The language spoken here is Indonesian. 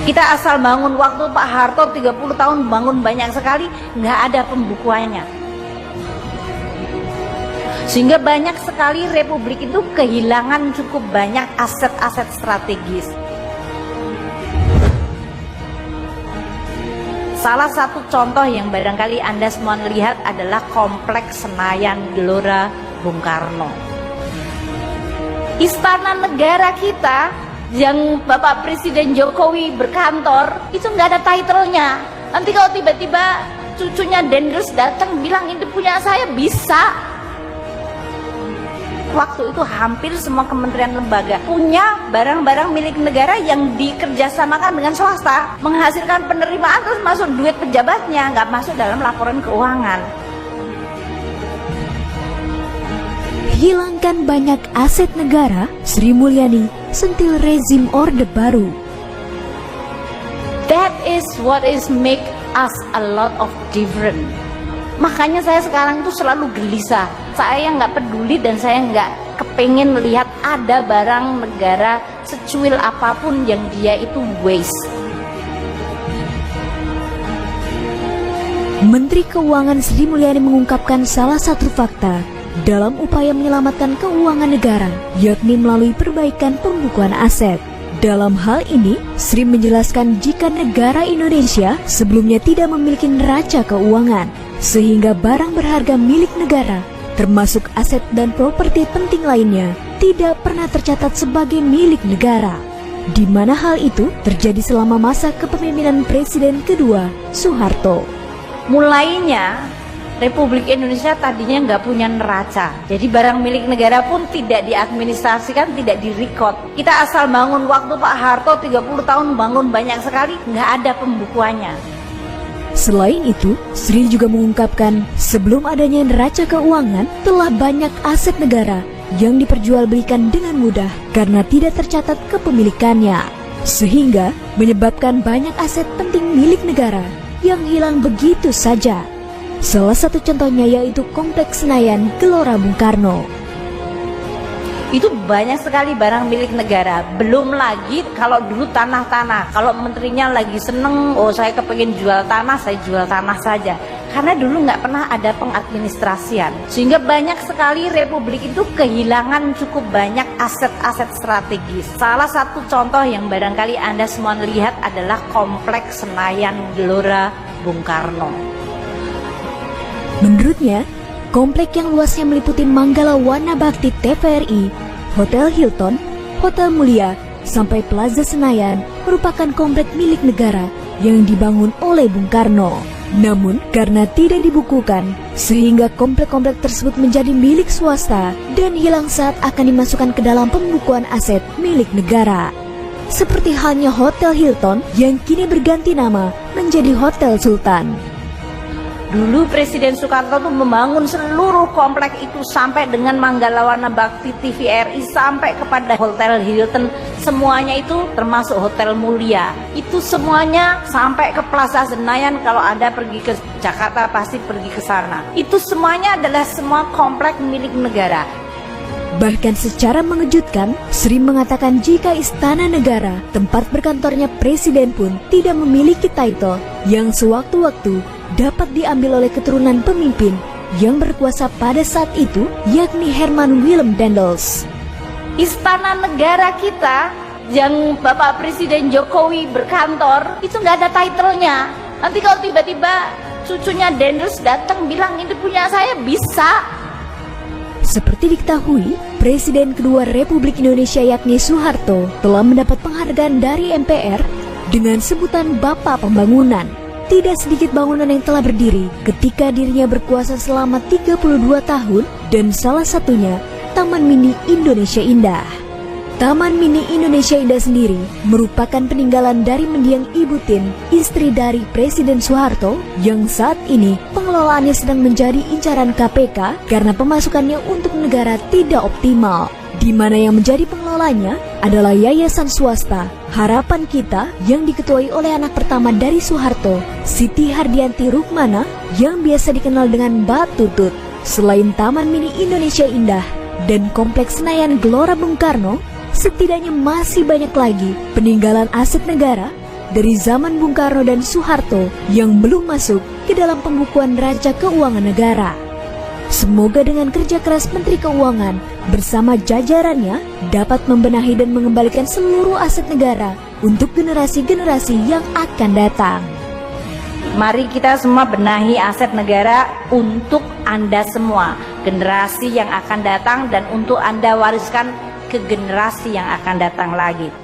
Kita asal bangun, waktu Pak Harto 30 tahun bangun banyak sekali, nggak ada pembukuannya. Sehingga banyak sekali Republik itu kehilangan cukup banyak aset-aset strategis. Salah satu contoh yang barangkali Anda semua lihat adalah Kompleks Senayan Gelora Bung Karno. Istana negara kita yang Bapak Presiden Jokowi berkantor itu nggak ada title-nya. Nanti kalau tiba-tiba cucunya Dendels datang bilang ini punya saya, bisa. Waktu itu hampir semua kementerian lembaga punya barang-barang milik negara yang dikerjasamakan dengan swasta, menghasilkan penerimaan terus masuk duit pejabatnya, nggak masuk dalam laporan keuangan. Hilangkan banyak aset negara, Sri Mulyani sentil rezim Orde Baru. That is what is make us a lot of different. Makanya saya sekarang tuh selalu gelisah. Saya nggak peduli dan saya nggak kepengen lihat ada barang negara secuil apapun yang dia itu waste. Menteri Keuangan Sri Mulyani mengungkapkan salah satu fakta dalam upaya menyelamatkan keuangan negara, yakni melalui perbaikan pembukuan aset. Dalam hal ini, Sri menjelaskan jika negara Indonesia sebelumnya tidak memiliki neraca keuangan, sehingga barang berharga milik negara, termasuk aset dan properti penting lainnya, tidak pernah tercatat sebagai milik negara. Di mana hal itu terjadi selama masa kepemimpinan Presiden kedua, Soeharto. Mulainya Republik Indonesia tadinya nggak punya neraca, jadi barang milik negara pun tidak diadministrasikan, tidak direkod. Kita asal bangun, waktu Pak Harto 30 tahun bangun banyak sekali, nggak ada pembukuannya. Selain itu, Sri juga mengungkapkan sebelum adanya neraca keuangan telah banyak aset negara yang diperjualbelikan dengan mudah karena tidak tercatat kepemilikannya, sehingga menyebabkan banyak aset penting milik negara yang hilang begitu saja. Salah satu contohnya yaitu Kompleks Senayan Gelora Bung Karno. Itu banyak sekali barang milik negara. Belum lagi kalau dulu tanah-tanah. Kalau menterinya lagi seneng, oh saya kepengen jual tanah, saya jual tanah saja. Karena dulu nggak pernah ada pengadministrasian. Sehingga banyak sekali Republik itu kehilangan cukup banyak aset-aset strategis. Salah satu contoh yang barangkali Anda semua lihat adalah Kompleks Senayan Gelora Bung Karno. Menurutnya, komplek yang luasnya meliputi Manggala Wana Bakti TVRI, Hotel Hilton, Hotel Mulia, sampai Plaza Senayan merupakan komplek milik negara yang dibangun oleh Bung Karno. Namun, karena tidak dibukukan, sehingga komplek-komplek tersebut menjadi milik swasta dan hilang saat akan dimasukkan ke dalam pembukuan aset milik negara. Seperti halnya Hotel Hilton yang kini berganti nama menjadi Hotel Sultan. Dulu Presiden Soekarno tuh membangun seluruh komplek itu sampai dengan Manggala Wana Bakti TVRI sampai kepada Hotel Hilton, semuanya itu termasuk Hotel Mulia. Itu semuanya sampai ke Plaza Senayan, kalau Anda pergi ke Jakarta pasti pergi ke sana. Itu semuanya adalah semua komplek milik negara. Bahkan secara mengejutkan, Sri mengatakan jika Istana Negara, tempat berkantornya Presiden pun tidak memiliki title yang sewaktu-waktu dapat diambil oleh keturunan pemimpin yang berkuasa pada saat itu, yakni Herman Willem Dendels. Istana negara kita yang Bapak Presiden Jokowi berkantor itu nggak ada title-nya. Nanti kalau tiba-tiba cucunya Dendels datang bilang ini punya saya, bisa. Seperti diketahui, Presiden kedua Republik Indonesia yakni Soeharto telah mendapat penghargaan dari MPR dengan sebutan Bapak Pembangunan. Tidak sedikit bangunan yang telah berdiri ketika dirinya berkuasa selama 32 tahun dan salah satunya Taman Mini Indonesia Indah. Taman Mini Indonesia Indah sendiri merupakan peninggalan dari mendiang Ibu Tin, istri dari Presiden Soeharto, yang saat ini pengelolaannya sedang menjadi incaran KPK karena pemasukannya untuk negara tidak optimal, di mana yang menjadi pengelolanya adalah yayasan swasta Harapan Kita yang diketuai oleh anak pertama dari Soeharto, Siti Hardianti Rukmana, yang biasa dikenal dengan Mbak Tutut. Selain Taman Mini Indonesia Indah dan Kompleks Senayan Gelora Bung Karno, setidaknya masih banyak lagi peninggalan aset negara dari zaman Bung Karno dan Soeharto yang belum masuk ke dalam pembukuan Neraca Keuangan Negara. Semoga dengan kerja keras Menteri Keuangan bersama jajarannya dapat membenahi dan mengembalikan seluruh aset negara untuk generasi-generasi yang akan datang. Mari kita semua benahi aset negara untuk Anda semua, generasi yang akan datang, dan untuk Anda wariskan ke generasi yang akan datang lagi.